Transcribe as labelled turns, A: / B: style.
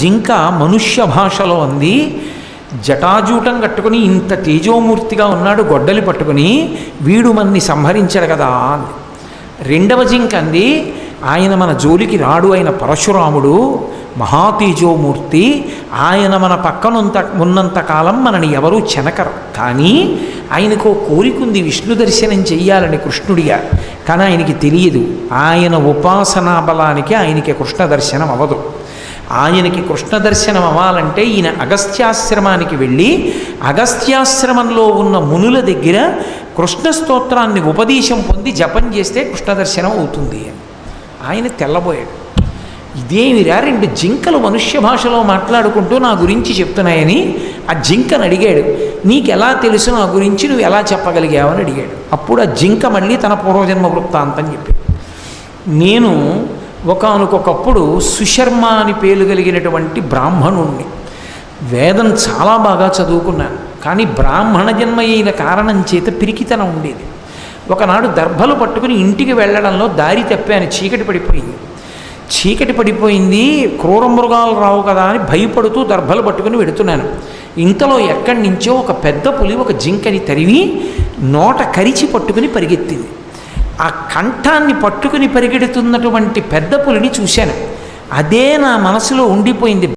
A: జింక మనుష్య భాషలో అంది, జటాజూటం కట్టుకుని ఇంత తేజోమూర్తిగా ఉన్నాడు గొడ్డలి పట్టుకుని, వీడు మన్ని సంహరించాడు కదా అంది. రెండవ జింక అంది, ఆయన మన జోలికి రాడు, ఆయన పరశురాముడు మహాతేజోమూర్తి, ఆయన మన పక్కనంత ఉన్నంతకాలం మనని ఎవరూ చెనకరు, కానీ ఆయనకు కోరికుంది విష్ణు దర్శనం చెయ్యాలని కృష్ణుడిగా, కానీ ఆయనకి తెలియదు ఆయన ఉపాసనా బలానికి ఆయనకి కృష్ణ దర్శనం అవ్వదు. ఆయనకి కృష్ణ దర్శనం అవ్వాలంటే ఈయన అగస్త్యాశ్రమానికి వెళ్ళి అగస్త్యాశ్రమంలో ఉన్న మునుల దగ్గర కృష్ణ స్తోత్రాన్ని ఉపదేశం పొంది జపం చేస్తే కృష్ణ దర్శనం అవుతుంది అని ఆయన తెల్లబోయాడు. ఇదేమిరా, రెండు జింకలు మనుష్య భాషలో మాట్లాడుకుంటూ నా గురించి చెప్తున్నాయని ఆ జింకను అడిగాడు. నీకెలా తెలుసు నా గురించి, నువ్వు ఎలా చెప్పగలిగావని అడిగాడు. అప్పుడు ఆ జింక మళ్ళీ తన పూర్వజన్మ వృత్తాంతం చెప్పింది. నేను ఒకానొకప్పుడు సుశర్మ అని పేరు కలిగినటువంటి బ్రాహ్మణుణ్ణి. వేదం చాలా బాగా చదువుకున్నాను, కానీ బ్రాహ్మణ జన్మ అయిన కారణం చేత పిరికితనం ఉండేది. ఒకనాడు దర్భలు పట్టుకుని ఇంటికి వెళ్ళడంలో దారి తప్పాను, చీకటి పడిపోయింది, క్రూర మృగాలు రావు కదా అని భయపడుతూ దర్భలు పట్టుకుని వెడుతున్నాను. ఇంతలో ఎక్కడి నుంచో ఒక పెద్ద పులి ఒక జింకని తరివి నోట కరిచి పట్టుకుని పరిగెత్తింది. ఆ కంఠాన్ని పట్టుకుని పరిగెడుతున్నటువంటి పెద్ద పులిని చూశాను. అదే నా మనసులో ఉండిపోయింది.